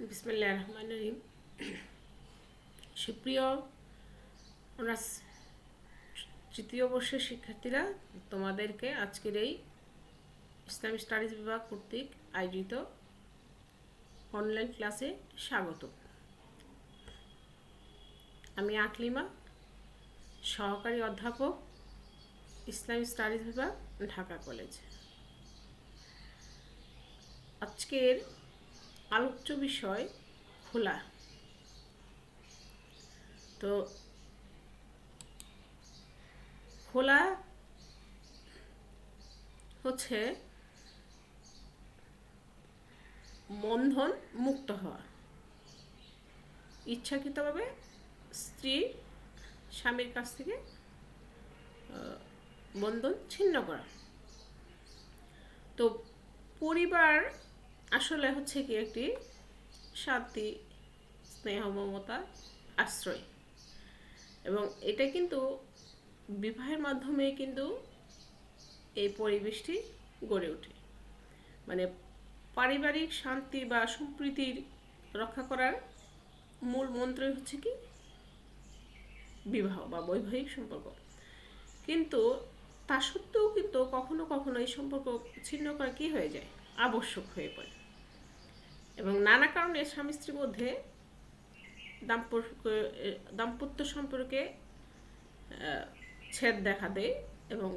বিসমিল্লাহির রহমানির রহিম। সুপ্রিয় অনার্স তৃতীয় বর্ষের শিক্ষার্থীরা, তোমাদেরকে আজকের এই ইসলামিক স্টাডিজ বিভাগ কর্তৃক আয়োজিত অনলাইন ক্লাসে স্বাগত। আমি আকলিমা, সহকারী অধ্যাপক, ইসলামিক স্টাডিজ বিভাগ, ঢাকা কলেজ। আজকের আলোচ্য বিষয় খোলা। তো খোলা হচ্ছে বন্ধন মুক্ত হওয়া, ইচ্ছাকৃতভাবে স্ত্রী স্বামীর কাছ থেকে বন্ধন ছিন্ন করা। তো পরিবার আসলে হচ্ছে কি একটি শান্তি, স্নেহ, মমতা, আশ্রয়, এবং এটা কিন্তু বিবাহের মাধ্যমে কিন্তু এই পরিবেশটি গড়ে ওঠে। মানে পারিবারিক শান্তি বা সম্প্রীতির রক্ষা করার মূল মন্ত্রই হচ্ছে কি বিবাহ বা বৈবাহিক সম্পর্ক। কিন্তু তা সত্ত্বেও কিন্তু কখনো কখনো এই সম্পর্ক ছিন্ন করা কি হয়ে যায়, আবশ্যক হয়ে পড়ে, এবং নানা কারণে স্বামী স্ত্রীর মধ্যে দাম্পত্য সম্পর্কে ছেদ দেখা দেয় এবং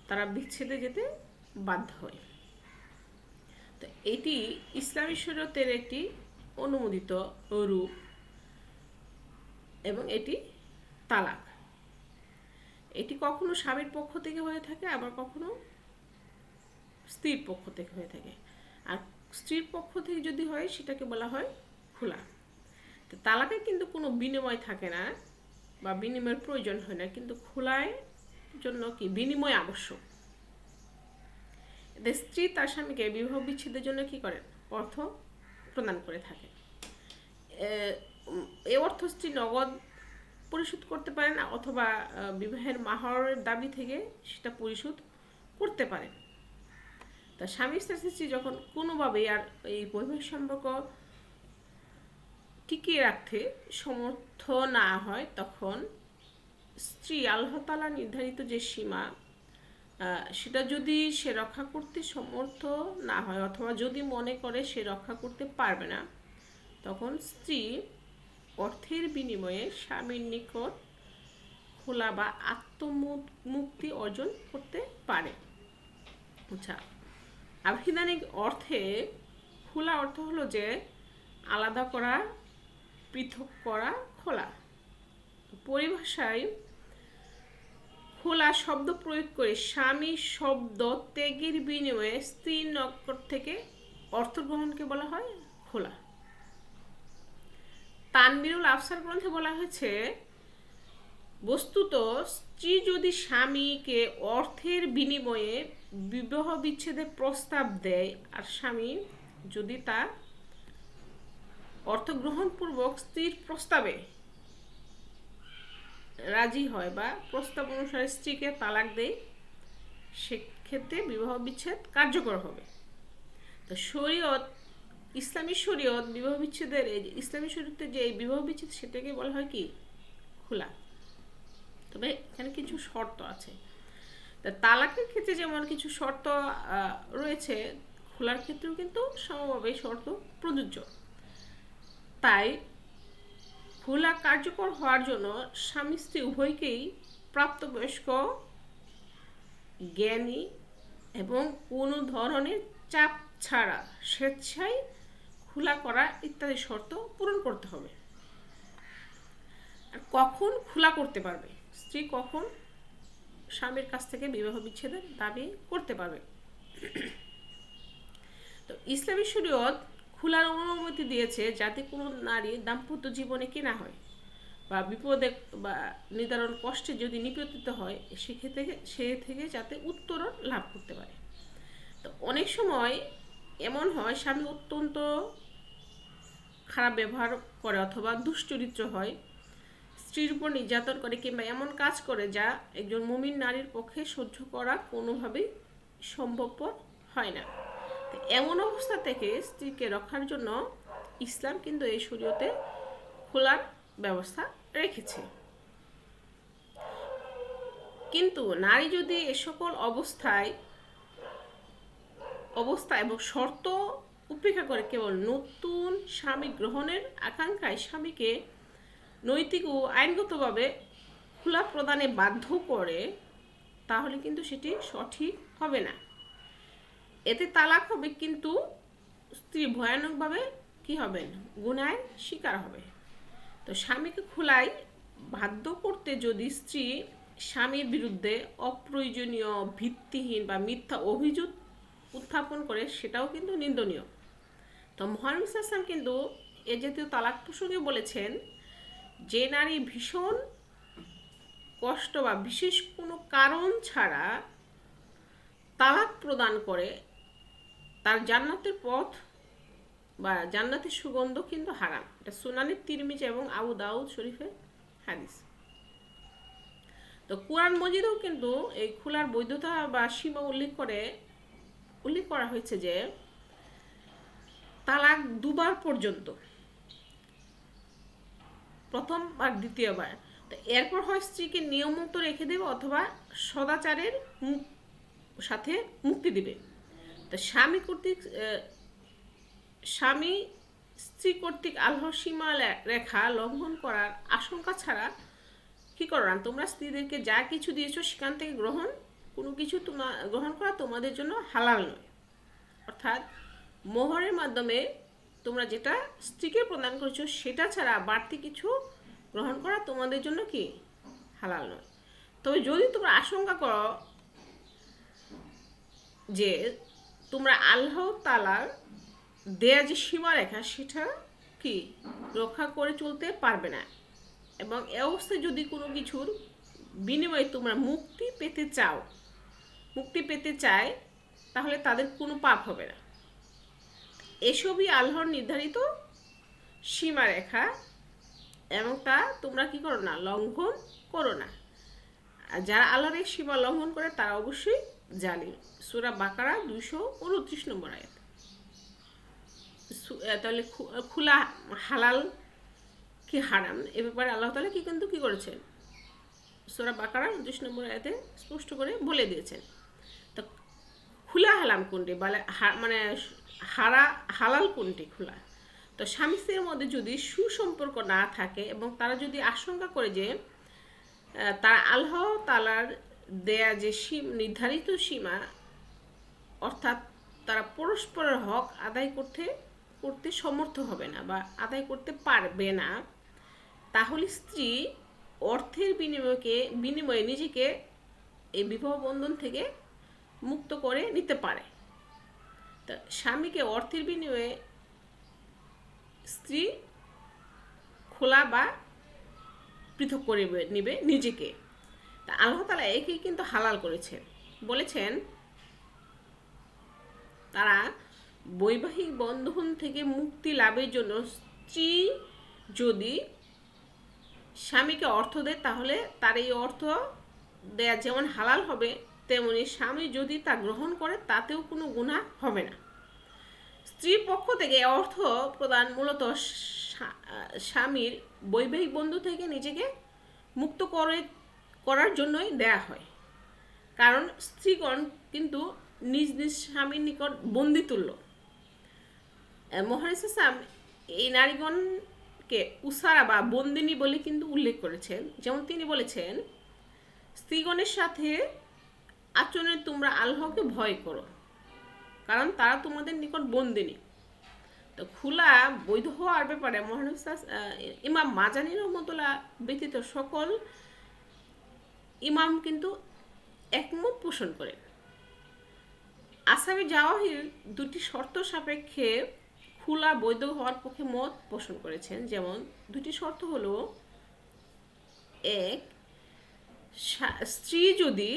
তারা বিচ্ছেদে যেতে বাধ্য হয়। তো এটি ইসলামী শরীয়তের একটি অনুমোদিত রূপ, এবং এটি তালাক। এটি কখনো স্বামীর পক্ষ থেকে হয়ে থাকে, আবার কখনো স্ত্রীর পক্ষ থেকে হয়ে থাকে। আর স্ত্রীর পক্ষ থেকে যদি হয় সেটাকে বলা হয় খোলা। তো তালাকে কিন্তু কোনো বিনিময় থাকে না বা বিনিময়ের প্রয়োজন হয় না, কিন্তু খোলার জন্য কি বিনিময় আবশ্যক। এতে স্ত্রী তার স্বামীকে বিবাহ বিচ্ছেদের জন্য কি করেন, অর্থ প্রদান করে থাকে। এই অর্থ স্ত্রী নগদ পরিশোধ করতে পারে না, অথবা বিবাহের মাহরের দাবি থেকে সেটা পরিশোধ করতে পারে। তা স্বামী স্ত্রী যখন কোনোভাবেই আর এই বৈবাহিক সম্পর্ক টিকিয়ে রাখতে সমর্থ না হয়, তখন স্ত্রী আল্লাহ তাআলা নির্ধারিত যে সীমা, সেটা যদি সে রক্ষা করতে সমর্থ না হয়, অথবা যদি মনে করে সে রক্ষা করতে পারবে না, তখন স্ত্রী অর্থের বিনিময়ে স্বামীর নিকট খোলা বা আত্মমুক্তি অর্জন করতে পারে। আচ্ছা, আভিধানিক অর্থে খোলা অর্থ হলো যে আলাদা করা, পৃথক করা, খোলা। পরিভাষায় খোলা শব্দ প্রয়োগ করে স্বামী শব্দ ত্যাগের বিনিময়ে স্ত্রীর নিকট থেকে অর্থ গ্রহণকে বলা হয় খোলা। তানবীরুল আফসার গ্রন্থে বলা হয়েছে, বস্তুত স্ত্রী যদি স্বামীকে অর্থের বিনিময়ে বিবাহ বিচ্ছেদের প্রস্তাব দেয়, আর স্বামী যদি তার অর্থ গ্রহণপূর্বক স্ত্রীর প্রস্তাবে রাজি হয় বা প্রস্তাব অনুসারে স্ত্রীকে তালাক দেয়, সেক্ষেত্রে বিবাহ বিচ্ছেদ কার্যকর হবে। তো শরীয়ত, ইসলামী শরীয়ত বিবাহ বিচ্ছেদের, ইসলামী শরীয়তের যে এই বিবাহ বিচ্ছেদ, সেটাকে বলা হয় কি খোলা। তবে এখানে কিছু শর্ত আছে। তা তালাকের ক্ষেত্রে যেমন কিছু শর্ত রয়েছে, খোলার ক্ষেত্রেও কিন্তু সমভাবে শর্ত প্রযোজ্য। তাই খোলা কার্যকর হওয়ার জন্য স্বামী স্ত্রী উভয়কেই প্রাপ্তবয়স্ক, জ্ঞানী এবং কোনো ধরনের চাপ ছাড়া স্বেচ্ছায় খোলা করা ইত্যাদি শর্ত পূরণ করতে হবে। আর কখন খোলা করতে পারবে স্ত্রী, কখন স্বামীর কাছ থেকে বিবাহ বিচ্ছেদের দাবি করতে পারবে? তো ইসলামী শরীয়ত খোলার অনুমতি দিয়েছে যাতে কোনো নারী দাম্পত্য জীবনে কি না হয়, বা বিপদে বা নিদারুণ কষ্টে যদি নিপতিত হয়, সেক্ষেত্রে সে থেকে যাতে উত্তরণ লাভ করতে পারে। তো অনেক সময় এমন হয়, স্বামী অত্যন্ত খারাপ ব্যবহার করে অথবা দুশ্চরিত্র হয়, স্ত্রীর উপর নির্যাতন করে, কিংবা এমন কাজ করে যা একজন মুমিন নারীর পক্ষে সহ্য করা কোনোভাবেই সম্ভবপর হয় না। এমন অবস্থা থেকে স্ত্রীকে রক্ষার জন্য ইসলাম কিন্তু এই শরীয়তে খোলার ব্যবস্থা রেখেছে। কিন্তু নারী যদি এ সকল অবস্থা এবং শর্ত উপেক্ষা করে কেবল নতুন স্বামী গ্রহণের আকাঙ্ক্ষায় স্বামীকে নৈতিক ও আইনগতভাবে খোলা প্রদানে বাধ্য করে, তাহলে কিন্তু সেটি সঠিক হবে না। এতে তালাক হবে, কিন্তু স্ত্রী ভয়ানকভাবে কি হবেন, গুনাহের শিকার হবে। তো স্বামীকে খোলায় বাধ্য করতে যদি স্ত্রী স্বামীর বিরুদ্ধে অপ্রয়োজনীয়, ভিত্তিহীন বা মিথ্যা অভিযোগ উত্থাপন করে, সেটাও কিন্তু নিন্দনীয়। তো মহানবী সাল্লাল্লাহু আলাইহি ওয়াসাল্লাম কিন্তু এ জাতীয় তালাক প্রসঙ্গে বলেছেন, যে নারী ভীষণ কষ্ট বা বিশেষ কোনো কারণ ছাড়া তালাক প্রদান করে, তার জান্নাতের পথ বা জান্নাতের সুগন্ধ কিন্তু হারাম। এটা সুনানে তিরমিজি এবং আবু দাউদ শরীফের হাদিস। তো কুরআন মজিদেও কিন্তু এই খোলার বৈধতা বা সীমা উল্লেখ করা হয়েছে যে তালাক দুবার পর্যন্ত, প্রথম আর দ্বিতীয়বার। তো এরপর হয় স্ত্রীকে নিয়মমতো রেখে দেবে অথবা সদাচারের সাথে মুক্তি দিবে। তো স্বামী স্ত্রী কর্তৃক আল্লাহর সীমা রেখা লঙ্ঘন করার আশঙ্কা ছাড়া কি করো না, তোমরা স্ত্রীদেরকে যা কিছু দিয়েছো সেখান থেকে কোনো কিছু গ্রহণ করা তোমাদের জন্য হালাল নয়। অর্থাৎ মোহরের মাধ্যমে তোমরা যেটা স্ত্রীকে প্রদান করেছো সেটা ছাড়া বাড়তি কিছু গ্রহণ করা তোমাদের জন্য কি হালাল নয়। তবে যদি তোমরা আশঙ্কা করো যে তোমরা আল্লাহ তাআলার দেয়া যে সীমারেখা সেটা কি রক্ষা করে চলতে পারবে না, এবং এ অবস্থায় যদি কোনো কিছুর বিনিময়ে তোমরা মুক্তি পেতে চায়, তাহলে তাদের কোনো পাপ হবে না। এসবই আল্লাহর নির্ধারিত সীমারেখা, এবং তা তোমরা কি করো না, লঙ্ঘন করো না। আর যারা আল্লাহর এই সীমা লঙ্ঘন করে তারা অবশ্যই জালিম। সূরা বাকারা 229 নম্বর আয়াত। তাহলে খোলা হালাল কি হারাম এ ব্যাপারে আল্লাহ তাআলা কি করেছেন, সূরা বাকারা 29 নম্বর আয়াতে স্পষ্ট করে বলে দিয়েছেন। তো খোলা হালাম কোনটি, মানে হালাল কোনটি খোলা? তো স্বামী স্ত্রীর মধ্যে যদি সুসম্পর্ক না থাকে এবং তারা যদি আশঙ্কা করে যে তারা আল্লাহ তাআলার দেয়া যে নির্ধারিত সীমা, অর্থাৎ তারা পরস্পরের হক আদায় করতে সমর্থ হবে না বা আদায় করতে পারবে না, তাহলে স্ত্রী অর্থের বিনিময়ে নিজেকে এই বিবাহ বন্ধন থেকে মুক্ত করে নিতে পারে। তা স্বামীকে অর্থের বিনিময়ে স্ত্রী খোলা বা পৃথক করে নিবে নিজেকে। তা আল্লাহ তাআলা একেই কিন্তু হালাল করেছেন, বলেছেন তারা বৈবাহিক বন্ধন থেকে মুক্তি লাভের জন্য স্ত্রী যদি স্বামীকে অর্থ দেয়, তাহলে তার এই অর্থ দেয়া যেমন হালাল হবে, তেমনি স্বামী যদি তা গ্রহণ করে তাতেও কোনো গুনাহ হবে না। স্ত্রীর পক্ষ থেকে অর্থ প্রদান মূলত স্বামীর বৈবাহিক বন্ধন থেকে নিজেকে মুক্ত করার জন্যই দেয়া হয়, কারণ স্ত্রীগণ কিন্তু নিজ নিজ স্বামীর নিকট বন্দি তুল্য। মহানবী সাল্লাল্লাহু আলাইহি ওয়াসাল্লাম এই নারীগণকে উসারা বা বন্দিনী বলে কিন্তু উল্লেখ করেছেন। যেমন তিনি বলেছেন, স্ত্রীগণের সাথে আচরণে তোমরা আল্লাহকে ভয় করো, কারণ তারা তোমাদের নিকট বন্দিনী। তো খোলা বৈধ হওয়ার ব্যাপারে মহানবী ইমাম মাজানী রহমতুল্লাহ ব্যতীত সকল ইমাম কিন্তু একমত পোষণ করেন। আসামি জাওয়াহির দুটি শর্ত সাপেক্ষে খোলা বৈধ হওয়ার পক্ষে মত পোষণ করেছেন। যেমন দুটি শর্ত হলো, এক, স্ত্রী যদি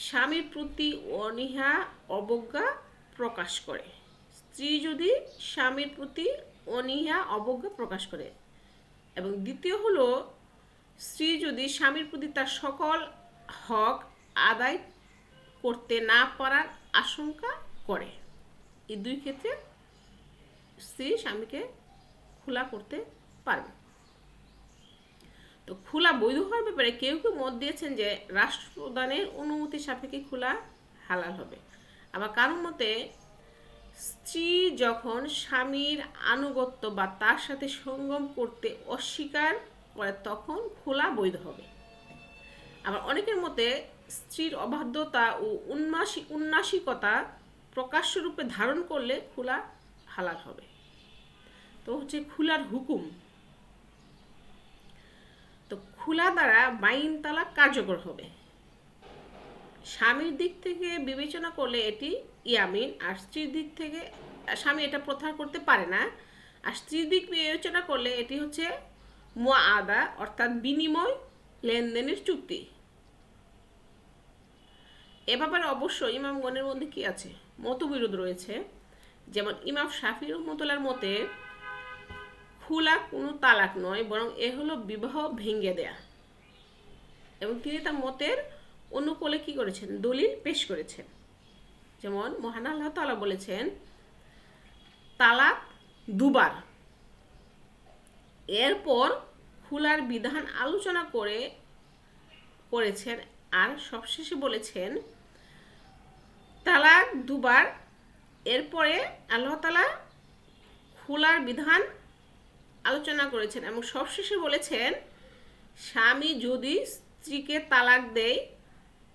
স্বামীর প্রতি অনীহা অবজ্ঞা প্রকাশ করে, এবং দ্বিতীয় হলো স্ত্রী যদি স্বামীর প্রতি তার সকল হক আদায় করতে না পারার আশঙ্কা করে। এই দুই ক্ষেত্রে স্ত্রী স্বামীকে খোলা করতে পারবে। তো খোলা বৈধ হওয়ার ব্যাপারে কেউ কেউ মত দিয়েছেন যে রাষ্ট্রপ্রধানের অনুমতি সাপেক্ষে খোলা হালাল হবে। আবার কারোর মতে স্ত্রী যখন স্বামীর আনুগত্য বা তার সাথে সঙ্গম করতে অস্বীকার করে তখন খোলা বৈধ হবে। আবার অনেকের মতে স্ত্রীর অবাধ্যতা ও উন্নাসিকতা প্রকাশ্য রূপে ধারণ করলে খোলা হালাল হবে। তো হচ্ছে খোলার হুকুম। তো খোলা দ্বারা বাইন তালাক কার্যকর হবে। স্বামীর দিক থেকে বিবেচনা করলে এটি ইয়ামিন, আর স্ত্রীর দিক থেকে স্বামী এটা প্রত্যাহার করতে পারে না, আর স্ত্রীর দিক বিবেচনা করলে এটি হচ্ছে মুআদা, অর্থাৎ বিনিময় লেনদেনের চুক্তি। এ ব্যাপারে অবশ্য ইমামগণের মধ্যে কি আছে, মতবিরোধ রয়েছে। যেমন ইমাম শাফি রহমতুল্লাহর মতে খোলা কোনো তালাক নয়, বরং এ হলো বিবাহ ভেঙে দেয়া, এবং তিনি তার মতের অনুকূলে কি করেছেন, দলিল পেশ করেছেন। যেমন মহান আল্লাহ তাআলা বলেছেন তালাক দুবার, এরপর খোলার বিধান আলোচনা করেছেন, আর সবশেষে বলেছেন তালাক দুবার, এরপরে আল্লাহ তাআলা খোলার বিধান আলোচনা করেছেন, এবং সবশেষে বলেছেন স্বামী যদি স্ত্রীকে তালাক দেয়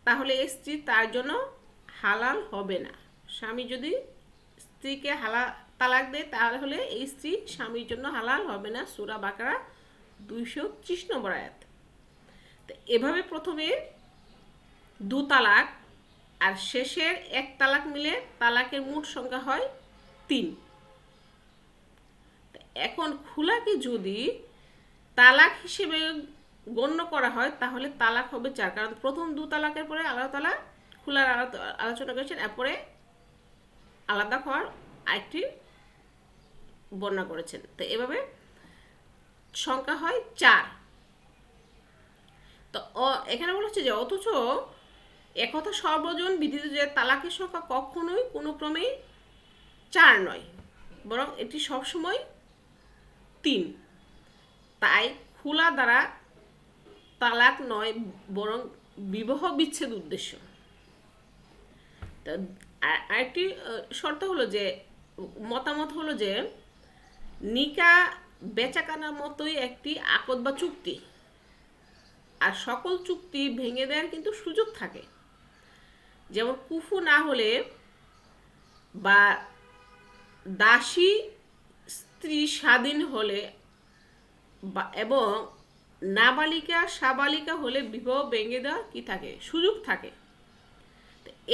তাহলে এই স্ত্রী তার জন্য হালাল হবে না। স্বামী যদি স্ত্রীকে তালাক দেয় তাহলে এই স্ত্রী স্বামীর জন্য হালাল হবে না। সূরা বাকারা 230 নম্বর আয়াত। তো এভাবে প্রথমে 2 তালাক আর শেষের 1 তালাক মিলে তালাকের মোট সংখ্যা হয় 3। এখন খোলাকে যদি তালাক হিসেবে গণ্য করা হয় তাহলে তালাক হবে 4, কারণ প্রথম 2 তালাকের পরে আল্লাহ তাআলা খোলার আলোচনা করেছেন, এরপরে আলাদা হওয়ার আরেকটি বর্ণনা করেছেন। তো এভাবে সংখ্যা হয় 4। তো এখানে বলা হচ্ছে যে অথচ একথা সর্বজন বিদিত যে তালাকের সংখ্যা কখনোই কোনো ক্রমেই 4 নয়, বরং এটি সবসময় 3। তাই খোলা দ্বারা তালাক নয়, বরং বিবাহ বিচ্ছেদ উদ্দেশ্য। আরেকটি শর্ত হলো যে মতামত হলো যে নিকা বেচাকেনার মতোই একটি আকদ বা চুক্তি, আর সকল চুক্তি ভেঙে দেওয়ার কিন্তু সুযোগ থাকে। যেমন কুফু না হলে বা দাসী স্ত্রী স্বাধীন হলে এবং নাবালিকা সাবালিকা হলে বিবাহ ভেঙে দেওয়া কি থাকে, সুযোগ থাকে।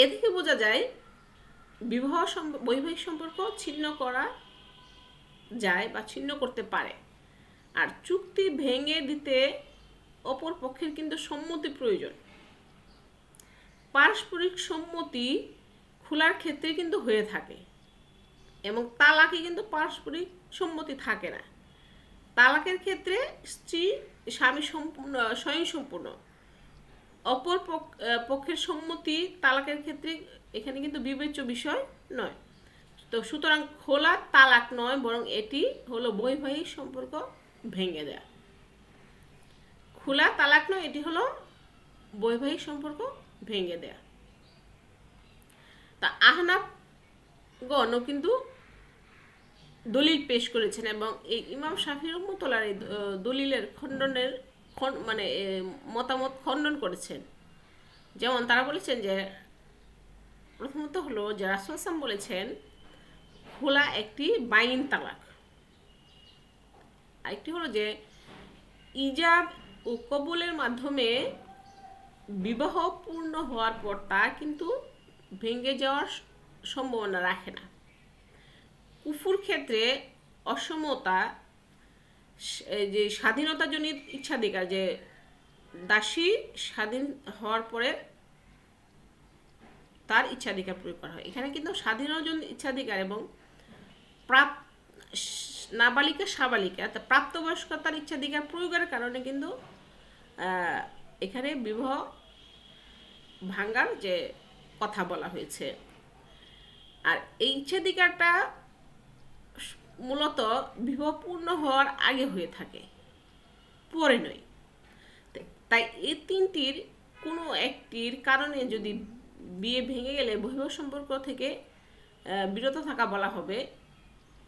এ থেকে বোঝা যায় বৈবাহিক সম্পর্ক ছিন্ন করা যায় বা ছিন্ন করতে পারে, আর চুক্তি ভেঙে দিতে অপর পক্ষের কিন্তু সম্মতি প্রয়োজন। পারস্পরিক সম্মতি খোলার ক্ষেত্রে কিন্তু হয়ে থাকে, এবং তালাকে কিন্তু পারস্পরিক সম্মতি থাকে না। তালাকের ক্ষেত্রে স্বামী সম্পূর্ণ স্বয়ংসম্পূর্ণ, অপর পক্ষের সম্মতি তালাকের ক্ষেত্রে এখানে কিন্তু বিবেচ্য বিষয় নয়। তো সুতরাং খোলা তালাক নয়, বরং এটি হলো বৈবাহিক সম্পর্ক ভেঙে দেয়া। খোলা তালাক নয়, এটি হলো বৈবাহিক সম্পর্ক ভেঙে দেয়া। তা আহনাফগণও কিন্তু দলিল পেশ করেছেন, এবং এই ইমাম শাফি রহমতুল্লাহর এই দলিলের মতামত খণ্ডন করেছেন। যেমন তারা বলেছেন যে প্রথমত হলো যে রাসূল সাল্লাল্লাহু আলাইহি ওয়াসাল্লাম বলেছেন খোলা একটি বাইন তালাক। আরেকটি হলো যে ইজাব ও কবুলের মাধ্যমে বিবাহ পূর্ণ হওয়ার পর তা কিন্তু ভেঙে যাওয়ার সম্ভাবনা রাখে না। কুফুর ক্ষেত্রে অসমতা, যে স্বাধীনতাজনিত ইচ্ছাধিকার, যে দাসী স্বাধীন হওয়ার পরে তার ইচ্ছাধিকার প্রয়োগ করা হয়। এখানে কিন্তু স্বাধীনতাজনিত ইচ্ছাধিকার এবং নাবালিকা সাবালিকা প্রাপ্তবয়স্কতার ইচ্ছাধিকার প্রয়োগের কারণে কিন্তু এখানে বিবাহ ভাঙার যে কথা বলা হয়েছে। আর এই ইচ্ছাধিকারটা মূলত বিবাহপূর্ণ হওয়ার আগে হয়ে থাকে, পরে নয়। তাই এই তিনটির কোনো একটির কারণে যদি বিয়ে ভেঙে গেলে বৈবাহিক সম্পর্ক থেকে বিরত থাকা বলা হবে,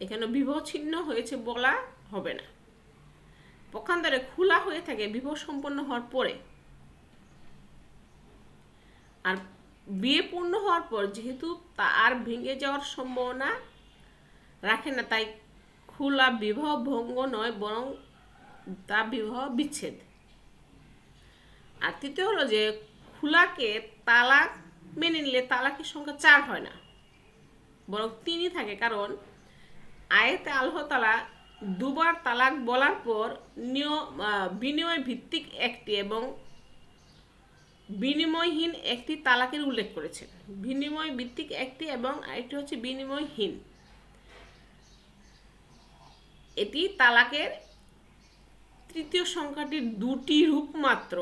এখানে বিবাহ ছিন্ন হয়েছে বলা হবে না। পক্ষান্তরে খোলা হয়ে থাকে বিবাহ সম্পন্ন হওয়ার পরে। আর বিয়ে পূর্ণ হওয়ার পর যেহেতু তা আর ভেঙে যাওয়ার সম্ভাবনা রাখে না, তাই খোলা বিবাহ ভঙ্গ নয়, বরং তা বিবাহ বিচ্ছেদ। আর তৃতীয় হলো যে খোলাকে তালাক মেনে নিলে তালাকের সংখ্যা 4 হয় না, বরং 3ই থাকে। কারণ আয়াতে আল্লাহ তাআলা দুবার তালাক বলার পর বিনিময় ভিত্তিক একটি এবং বিনিময়হীন একটি তালাকের উল্লেখ করেছেন। বিনিময় ভিত্তিক একটি এবং আরেকটি হচ্ছে বিনিময়হীন। এটি তালাকের তৃতীয় সংখ্যাটির 2টি রূপ মাত্র।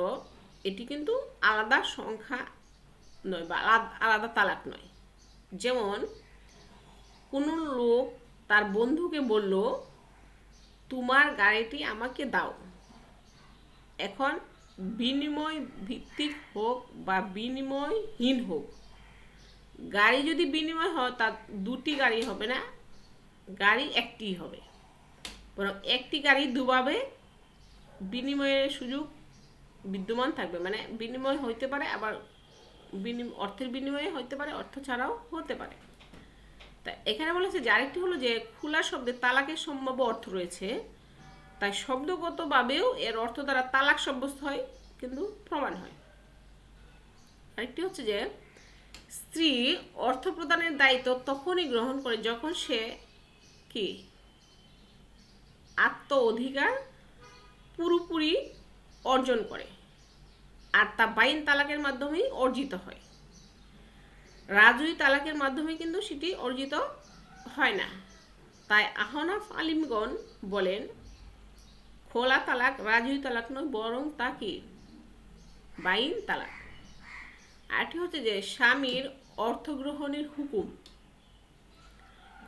এটি কিন্তু আলাদা সংখ্যা নয় বা আলাদা তালাক নয়। যেমন কোনো লোক তার বন্ধুকে বলল, তোমার গাড়িটি আমাকে দাও। এখন বিনিময় ভিত্তিক হোক বা বিনিময়হীন হোক, গাড়ি যদি বিনিময় হয় তার 2টি গাড়ি হবে না, গাড়ি একটিই হবে। বরং একটি গাড়ি দুভাবে বিনিময়ের সুযোগ বিদ্যমান থাকবে। মানে বিনিময় হইতে পারে, আবার অর্থের বিনিময়ে হইতে পারে, অর্থ ছাড়াও হতে পারে। তা এখানে বলেছে যে আরেকটি হলো যে খোলা শব্দে তালাকের সম্ভাব্য অর্থ রয়েছে, তাই শব্দগতভাবেও এর অর্থ দ্বারা তালাক সাব্যস্ত হয়, কিন্তু প্রমাণ হয়। আরেকটি হচ্ছে যে স্ত্রী অর্থ প্রদানের দায়িত্ব তখনই গ্রহণ করে যখন সে কি আত্ম অধিকার পুরোপুরি অর্জন করে, আর তা বাইন তালাকের মাধ্যমেই অর্জিত হয়। রাজুই তালাকের মাধ্যমে কিন্তু সেটি অর্জিত হয় না। তাই আহনাফ আলিমগণ বলেন খোলা তালাক রাজুই তালাক নয়, বরং তা কি বাইন তালাক। আরেকটি হচ্ছে যে স্বামীর অর্থ গ্রহণের হুকুম।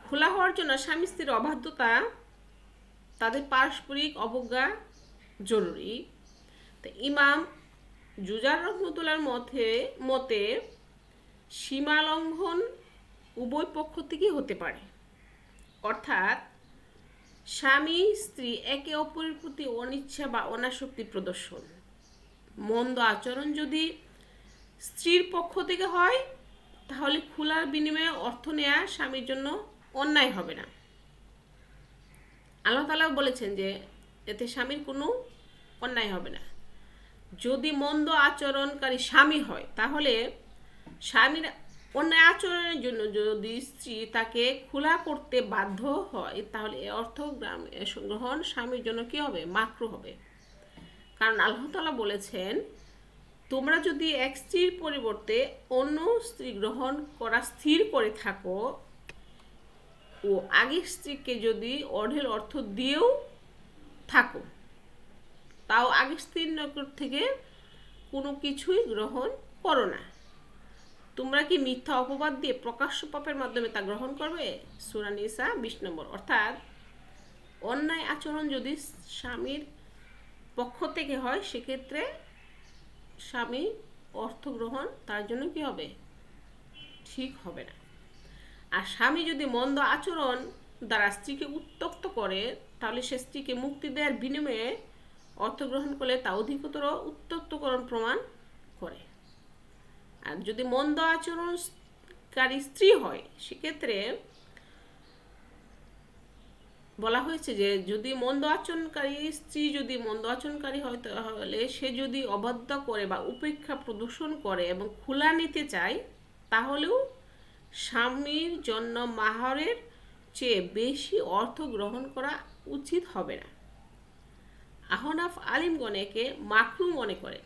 খোলা হওয়ার জন্য স্বামী স্ত্রীর অবাধ্যতা, তাদের পারস্পরিক অবজ্ঞা জরুরি। তো ইমাম জুজার রহমতুল্লাহর মতে সীমা লঙ্ঘন উভয় পক্ষ থেকেই হতে পারে। অর্থাৎ স্বামী স্ত্রী একে অপরের প্রতি অনিচ্ছা বা অনাসক্তি প্রদর্শন, মন্দ আচরণ যদি স্ত্রীর পক্ষ থেকে হয়, তাহলে খোলার বিনিময়ে অর্থ নেওয়া স্বামীর জন্য অন্যায় হবে না। আল্লাহ তাআলা বলেছেন যে এতে স্বামীর কোনো অন্যায় হবে না। যদি মন্দ আচরণকারী স্বামী হয়, তাহলে স্বামীর অন্যায় আচরণের জন্য যদি স্ত্রী তাকে খোলা করতে বাধ্য হয়, তাহলে এ অর্থ গ্রহণ স্বামীর জন্য কি হবে? মাকরুহ হবে। কারণ আল্লাহ তাআলা বলেছেন, তোমরা যদি এক স্ত্রীর পরিবর্তে অন্য স্ত্রী গ্রহণ করা স্থির করে থাকো ও আগের স্ত্রীকে যদি অঢেল অর্থ দিয়েও থাকো, তাও আগের স্ত্রীর নিকট থেকে কোনো কিছুই গ্রহণ করো না। তোমরা কি মিথ্যা অপবাদ দিয়ে প্রকাশ্য পাপের মাধ্যমে তা গ্রহণ করবে? সূরা নিসা 20 নম্বর। অর্থাৎ অন্যায় আচরণ যদি স্বামীর পক্ষ থেকে হয়, সেক্ষেত্রে স্বামী অর্থ গ্রহণ তার জন্য কি হবে? ঠিক হবে না। আর স্বামী যদি মন্দ আচরণ দ্বারা স্ত্রীকে উত্ত্যক্ত করে, তাহলে সে স্ত্রীকে মুক্তি দেওয়ার বিনিময়ে অর্থ গ্রহণ করলে তা অধিকতর উত্ত্যক্তকরণ প্রমাণ করে। আর যদি মন্দ আচরণকারী স্ত্রী হয়, সেক্ষেত্রে বলা হয়েছে যে যদি মন্দ আচরণকারী হয়, তাহলে সে যদি অবাধ্য করে বা উপেক্ষা প্রদর্শন করে এবং খোলা নিতে চায়, তাহলেও স্বামীর জন্য মাহরের চেয়ে বেশি অর্থ গ্রহণ করা উচিত হবে না। আহনাফ আলিমগণ একে মাকরুহ মনে করেন।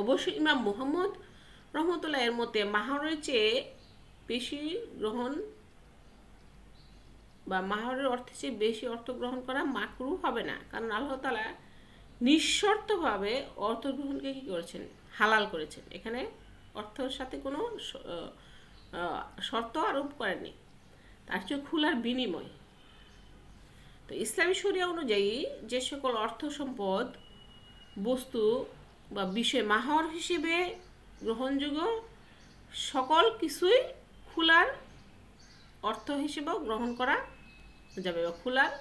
অবশ্যই ইমাম মুহাম্মদ রহমতুল্লাহ এর মতে মাহরের চেয়ে বেশি গ্রহণ বা মাহরের অর্থের চেয়ে বেশি অর্থ গ্রহণ করা মাকরুহ হবে না। কারণ আল্লাহ তাআলা নিঃশর্তভাবে অর্থ গ্রহণকে কি করেছেন? হালাল করেছেন। এখানে অর্থের সাথে কোনো শর্ত আরোপ করেননি, তার হচ্ছে খোলার বিনিময়। তো ইসলামী শরিয়া অনুযায়ী যে সকল অর্থ সম্পদ, বস্তু বা বিষয় মাহর হিসেবে গ্রহণযোগ্য, সকল কিছুই খোলার অর্থ হিসেবেও গ্রহণ করা যাবে বা খোলার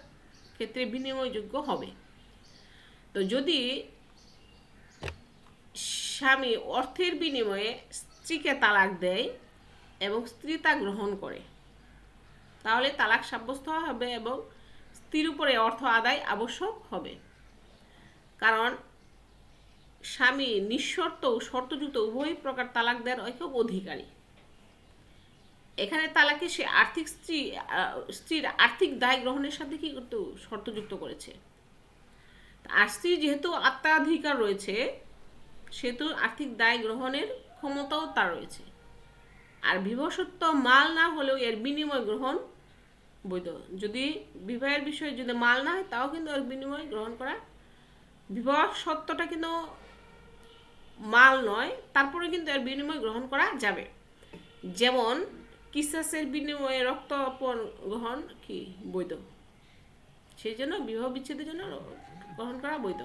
ক্ষেত্রে বিনিময়যোগ্য হবে। তো যদি স্বামী অর্থের বিনিময়ে স্ত্রীকে তালাক দেয় এবং স্ত্রী তা গ্রহণ করে, তাহলে তালাক সাব্যস্ত হবে এবং স্ত্রীর উপরে অর্থ আদায় আবশ্যক হবে। কারণ স্বামী নিঃশর্ত ও শর্তযুক্ত উভয় প্রকার তালাক দেওয়ার একক অধিকারী। এখানে তালাকে সে স্ত্রীর আর্থিক দায় গ্রহণের সাথে কি করতে শর্তযুক্ত করেছে। আর স্ত্রীর যেহেতু আত্মাধিকার রয়েছে, সেহেতু আর্থিক দায় গ্রহণের ক্ষমতাও তার রয়েছে। আর বিবাহসত্ত্ব মাল না হলেও এর বিনিময় গ্রহণ বৈধ। যদি বিবাহের বিষয়ে যদি মাল না হয়, তাও কিন্তু এর বিনিময় গ্রহণ করা। বিবাহ সত্ত্বটা কিন্তু মাল নয়, তারপরে কিন্তু এর বিনিময় গ্রহণ করা যাবে। যেমন কিসাসের বিনিময়ে রক্ত গ্রহণ কি বৈধ, সেই জন্য বিবাহ বিচ্ছেদের জন্য গ্রহণ করা বৈধ।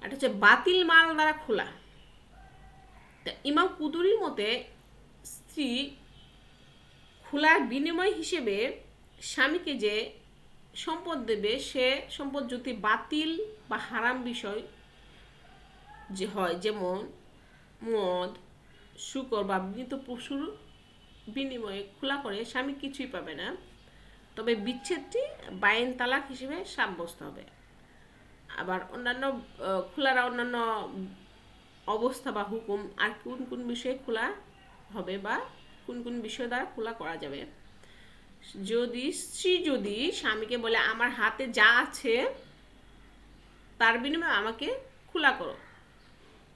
এটা হচ্ছে বাতিল মাল দ্বারা খোলা। ইমাম কুদুরির মতে স্ত্রী খোলার বিনিময় হিসেবে স্বামীকে যে সম্পদ দেবে, সে সম্পদ যদি বাতিল বা হারাম বিষয় যে হয়, যেমন মদ, শূকর বা মৃত পশুর বিনিময়ে খোলা করে, স্বামী কিছুই পাবে না, তবে বিচ্ছেদটি বাইন তালাক হিসেবে সাব্যস্ত হবে। আবার অন্যান্য খোলার অন্যান্য অবস্থা বা হুকুম আর কোন কোন বিষয়ে খোলা হবে বা কোন কোন বিষয় দ্বারা খোলা করা যাবে। স্ত্রী যদি স্বামীকে বলে আমার হাতে যা আছে তার বিনিময়ে আমাকে খোলা করো,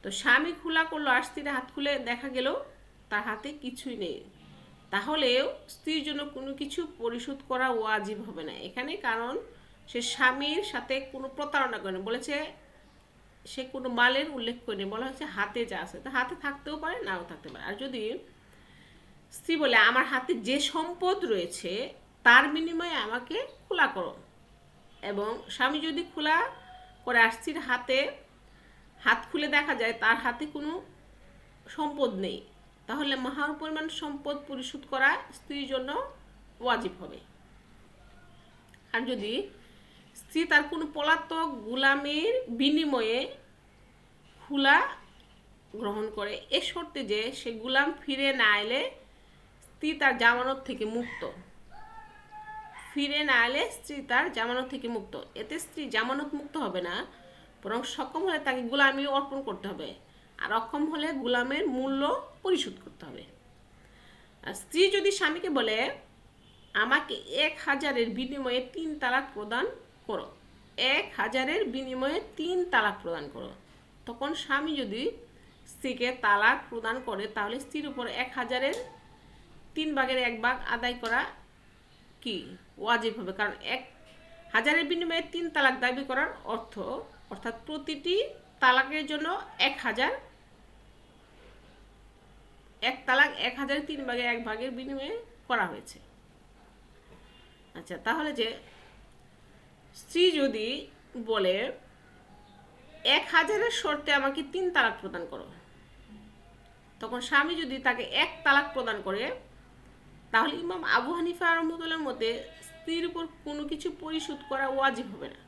তো স্বামী খোলা করলো আর স্ত্রীর হাত খুলে দেখা গেল তার হাতে কিছুই নেই, তাহলেও স্ত্রীর জন্য কোনো কিছু পরিশোধ করা ওয়াজিব হবে না এখানে। কারণ সে স্বামীর সাথে কোনো প্রতারণা করেনি, বলেছে সে কোনো মালের উল্লেখ করেনি, বলা হচ্ছে হাতে যা আছে। তা হাতে থাকতেও পারে, নাও থাকতে পারে। আর যদি স্ত্রী বলে আমার হাতে যে সম্পদ রয়েছে তার বিনিময়ে আমাকে খোলা করো, এবং স্বামী যদি খোলা করে আর স্ত্রীর হাত খুলে দেখা যায় তার হাতে কোনো সম্পদ নেই, তাহলে মহার পরিমাণ সম্পদ পরিশোধ করা স্ত্রীর জন্য ওয়াজিব হবে। আর যদি স্ত্রী তার কোনো পলাতক গোলামের বিনিময়ে খোলা গ্রহণ করে, এ শর্তে যে সে গোলাম ফিরে না এলে স্ত্রী তার জামানত থেকে মুক্ত, স্ত্রী তার জামানত থেকে মুক্ত। এতে স্ত্রী জামানত মুক্ত হবে না, বরং সক্ষম হলে তাকে গোলামি অর্পণ করতে হবে, আর অক্ষম হলে গোলামের মূল্য পরিশোধ করতে হবে। আর স্ত্রী যদি স্বামীকে বলে আমাকে 1000-এর বিনিময়ে 3 তালাক প্রদান করো, 1000-এর বিনিময়ে 3 তালাক প্রদান করো, তখন স্বামী যদি স্ত্রীকে তালাক প্রদান করে, তাহলে স্ত্রীর উপর 1000-এর 3/1 আদায় করা কি ওয়াজিব হবে। কারণ 1000-এর বিনিময়ে 3 তালাক দাবি করার অর্থাৎ প্রতিটি তালাকের জন্য 1000, এক তালাক 1000-এর 3/1 বিনিময়ে করা হয়েছে। আচ্ছা, তাহলে যে স্ত্রী যদি বলে 1000-এর শর্তে আমাকে 3 তালাক প্রদান করো, তখন স্বামী যদি তাকে 1 তালাক প্রদান করে, তাহলে ইমাম আবু হানিফা রাহমাতুল্লাহর মতে স্ত্রীর উপর কোনো কিছু পরিশোধ করা ওয়াজিব হবে না।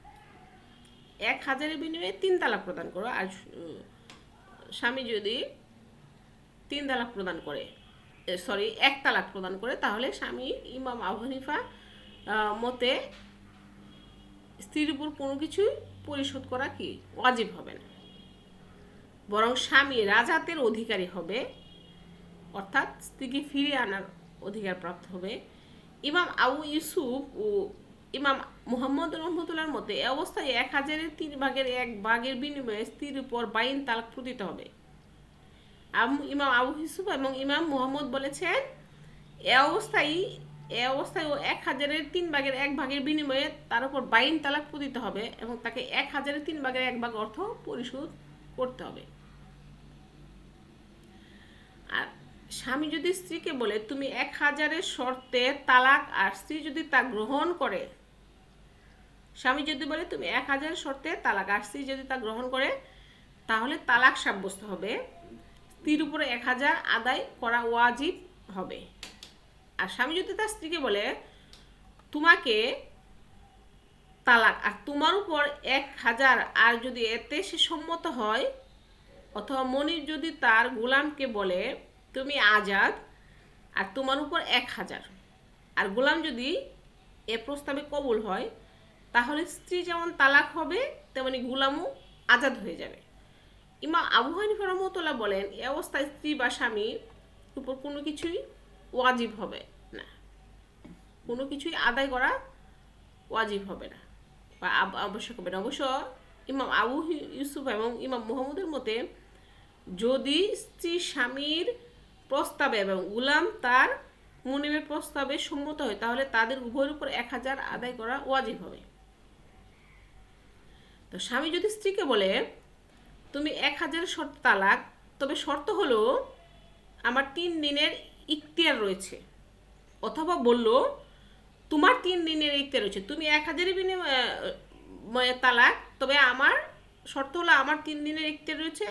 1000-এর বিনিময়ে 3 তালাক প্রদান করো। আর স্বামী যদি 3 তালাক প্রদান করে, 1 তালাক প্রদান করে, তাহলে স্বামী ইমাম আবু হানিফা মতে স্ত্রীর উপর কোনো কিছুই পরিশোধ করা কি ওয়াজিব হবে না, বরং স্বামী রাজাতের অধিকারী হবে, অর্থাৎ স্ত্রীকে ফিরিয়ে আনার অধিকার প্রাপ্ত হবে। ইমাম আবু ইউসুফ ও ইমাম মুহাম্মদ রহমতুল্লাহর মতে এ অবস্থায় 1000-এর 3/1 বিনিময়ে স্ত্রীর উপর বাইন তালাক প্রদত্ত হবে। ইমাম আবু ইউসুফ এবং ইমাম মুহাম্মদ বলেছেন এ অবস্থায় ও 1000-এর 3/1 বিনিময়ে তার উপর বাইন তালাক প্রদত্ত হবে এবং তাকে 1000-এর 3/1 অর্থ পরিশোধ করতে হবে। আর স্বামী যদি স্ত্রীকে বলে তুমি 1000-এর শর্তে তালাক, আর স্ত্রী যদি তা গ্রহণ করে, স্বামী যদি বলে তুমি 1000 শর্তে তালাক, আর স্ত্রী যদি তা গ্রহণ করে, তাহলে তালাক সাব্যস্ত হবে, স্ত্রীর উপরে 1000 আদায় করা ওয়াজিব হবে। আর স্বামী যদি তার স্ত্রীকে বলে তোমাকে তালাক, আর তোমার উপর 1000, আর যদি এতে সে সম্মত হয়, অথবা মনির যদি তার গোলামকে বলে তুমি আজাদ, আর তোমার উপর 1000, আর গোলাম যদি এ প্রস্তাবে কবুল হয়, তাহলে স্ত্রী যেমন তালাক হবে তেমনি গোলামও আজাদ হয়ে যাবে। ইমাম আবু হানিফা রাহমাতুল্লাহ বলেন এ অবস্থায় স্ত্রী বা স্বামীর উপর কোনো কিছুই ওয়াজিব হবে না, কোনো কিছুই আদায় করা ওয়াজিব হবে না বা আবশ্যক হবে না। অবশ্য ইমাম আবু ইউসুফ এবং ইমাম মুহাম্মদের মতে যদি স্ত্রী স্বামীর প্রস্তাবে এবং গোলাম তার মুনিবের প্রস্তাবে সম্মত হয়, তাহলে তাদের উভয়ের উপর 1000 আদায় করা ওয়াজিব হবে। তো স্বামী যদি স্ত্রীকে বলে তুমি 1000 শর্ত তালাক, তবে শর্ত হলো আমার 3 দিনের ইখতিয়ার রয়েছে, অথবা বলল তোমার 3 দিনের ইখতিয়ার রয়েছে, তুমি 1000-এর বিনিময়ে তালাক, তবে আমার শর্ত হলো আমার 3 দিনের ইখতিয়ার রয়েছে,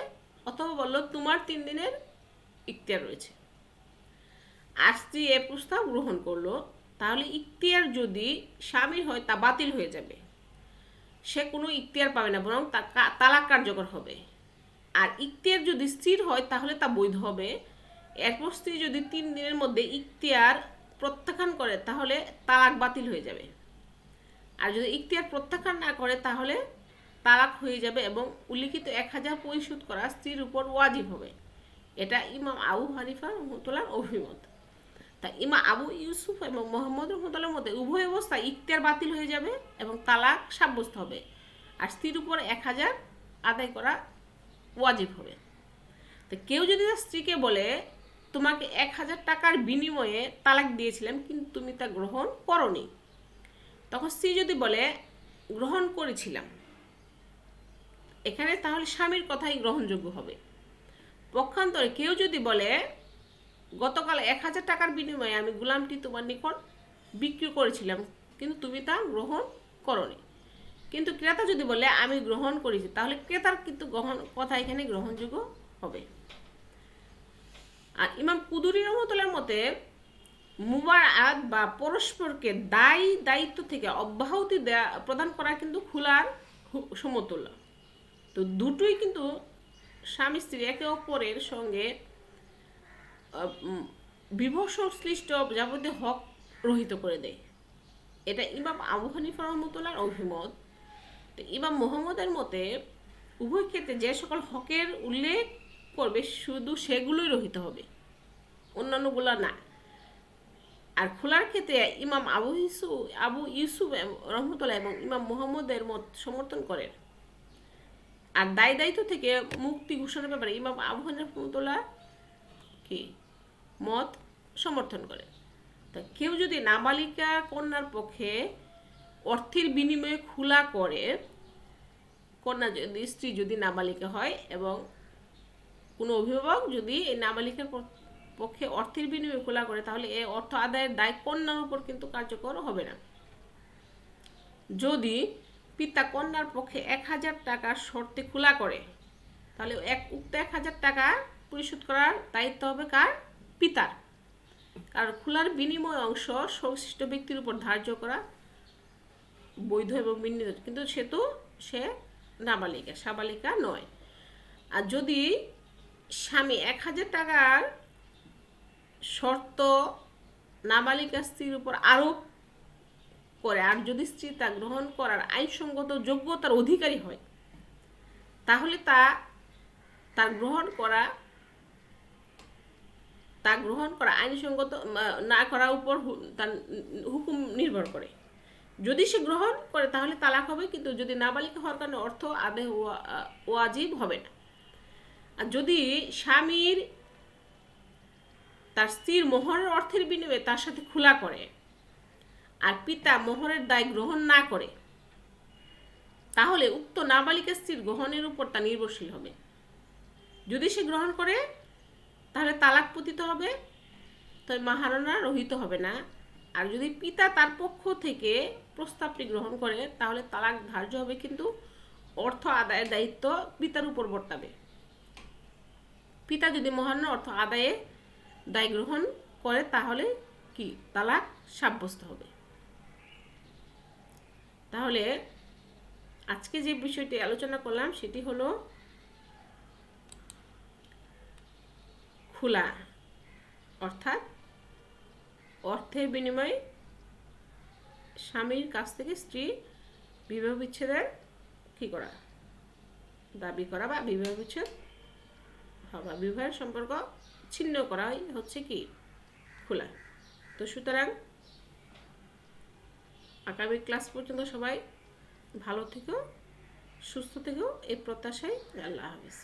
অথবা বলল তোমার 3 দিনের ইখতিয়ার রয়েছে। আর স্ত্রী এ প্রস্তাব গ্রহণ করলো, তাহলে ইখতিয়ার যদি স্বামীর হয় তা বাতিল হয়ে যাবে, সে কোনো ইখতিয়ার পাবে না, বরং তালাক কার্যকর হবে। আর ইখতিয়ার যদি স্ত্রীর হয় তাহলে তা বৈধ হবে। এরপর স্ত্রী যদি 3 দিনের মধ্যে ইখতিয়ার প্রত্যাখ্যান করে, তাহলে তালাক বাতিল হয়ে যাবে। আর যদি ইখতিয়ার প্রত্যাখ্যান না করে, তাহলে তালাক হয়ে যাবে এবং উল্লিখিত 1000 পরিশোধ করা স্ত্রীর উপর ওয়াজিব হবে। এটা ইমাম আবু হানিফা রাহমাতুল্লাহর অভিমত। তাই ইমাম আবু ইউসুফ এবং মুহাম্মদ রাহমাতুল্লাহর মতে উভয় অবস্থায় ইখতিয়ার বাতিল হয়ে যাবে এবং তালাক সাব্যস্ত হবে, আর স্ত্রীর উপর 1000 আদায় করা ওয়াজিব হবে। তো কেউ যদি তার স্ত্রীকে বলে তোমাকে 1000 টাকার বিনিময়ে তালাক দিয়েছিলাম কিন্তু তুমি তা গ্রহণ করোনি, তখন স্ত্রী যদি বলে গ্রহণ করেছিলাম, এখানে তাহলে স্বামীর কথাই গ্রহণযোগ্য হবে। পক্ষান্তরে কেউ যদি বলে গতকাল 1000 টাকার বিনিময়ে আমি গোলামটি তোমার নিকট বিক্রি করেছিলাম কিন্তু তুমি তা গ্রহণ করোনি, কিন্তু ক্রেতা যদি বলে আমি গ্রহণ করেছি, তাহলে ক্রেতার কিন্তু কথা এখানে গ্রহণযোগ্য হবে। আর ইমাম কুদুরি রহমতুল্লাহর মতে মুবারাত বা পরস্পরকে দায়িত্ব থেকে অব্যাহতি প্রদান করা কিন্তু খোলার সমতুল্য। তো দুটোই কিন্তু স্বামী স্ত্রী একে অপরের সঙ্গে বিবাহ সংশ্লিষ্ট যাবতীয় হক রহিত করে দেয়। এটা ইমাম আবু হানিফা রাহমাতুল্লাহর অভিমত। তো ইমাম মুহাম্মদের মতে উভয় ক্ষেত্রে যে সকল হকের উল্লেখ করবে শুধু সেগুলোই রহিত হবে, অন্যান্যগুলো না। আর খোলার ক্ষেত্রে ইমাম আবু ইউসুফ রহমতুল্লাহ এবং ইমাম মুহাম্মদের মত সমর্থন করেন। আর দায়িত্ব থেকে মুক্তি ঘোষণার ব্যাপারে ইমাম আবু হানিফা রহমতুল্লাহ কি মত সমর্থন করে। তা কেউ যদি নাবালিকা কন্যার পক্ষে অর্থের বিনিময়ে খোলা করে, কন্যা যদি স্ত্রী যদি নাবালিকা হয় এবং কোনো অভিভাবক যদি এই নাবালিকার পক্ষে অর্থের বিনিময়ে খোলা করে, তাহলে এই অর্থ আদায়ের দায় কন্যার উপর কিন্তু কার্যকর হবে না। যদি পিতা কন্যার পক্ষে 1000 টাকার শর্তে খোলা করে, তাহলে উক্ত 1000 টাকা পরিশোধ করার দায়িত্ব হবে কার? পিতার। কারণ খোলার বিনিময় অংশ সংশ্লিষ্ট ব্যক্তির উপর ধার্য করা বৈধ এবং বিনিয়োগ, কিন্তু সে নাবালিকা, সাবালিকা নয়। আর যদি স্বামী 1000 টাকার শর্ত নাবালিকা স্ত্রীর উপর আরোপ করে, আর যদি স্ত্রী তা গ্রহণ করার আইনসঙ্গত যোগ্যতার অধিকারী হয়, তাহলে তা গ্রহণ করা আইনসঙ্গত না করার উপর তার হুকুম নির্ভর করে। যদি সে গ্রহণ করে তাহলে তালাক হবে, কিন্তু যদি নাবালিকা হওয়ার কারণে অর্থ আদায় ওয়াজিব হবে না। আর যদি স্বামীর তার স্ত্রীর মোহরের অর্থের বিনিময়ে তার সাথে খোলা করে, আর পিতা মোহরের দায় গ্রহণ না করে, তাহলে উক্ত নাবালিকা স্ত্রীর গ্রহণের উপর তা নির্ভরশীল হবে। যদি সে গ্রহণ করে তাহলে তালাক পতিত হবে, তো মাহারানা রহিত হবে না। আর যদি পিতা তার পক্ষ থেকে প্রস্তাবটি গ্রহণ করে তাহলে তালাক ধার্য হবে, কিন্তু অর্থ আদায়ের দায়িত্ব পিতার উপর বর্তাবে। পিতা যদি মহারানা অর্থ আদায়ে দায় গ্রহণ করে তাহলে কি তালাক সাব্যস্ত হবে। তাহলে আজকে যে বিষয়টি আলোচনা করলাম সেটি হলো খোলা, অর্থাৎ অর্থের বিনিময়ে স্বামীর কাছ থেকে স্ত্রী বিবাহ বিচ্ছেদের কী করা, দাবি করা বা বিবাহ বিচ্ছেদ বা বিবাহের সম্পর্ক ছিন্ন করাই হচ্ছে কি খোলা। তো সুতরাং আগামী ক্লাস পর্যন্ত সবাই ভালো থেকো, সুস্থ থেকো, এই প্রত্যাশায়। আল্লাহ হাফেজ।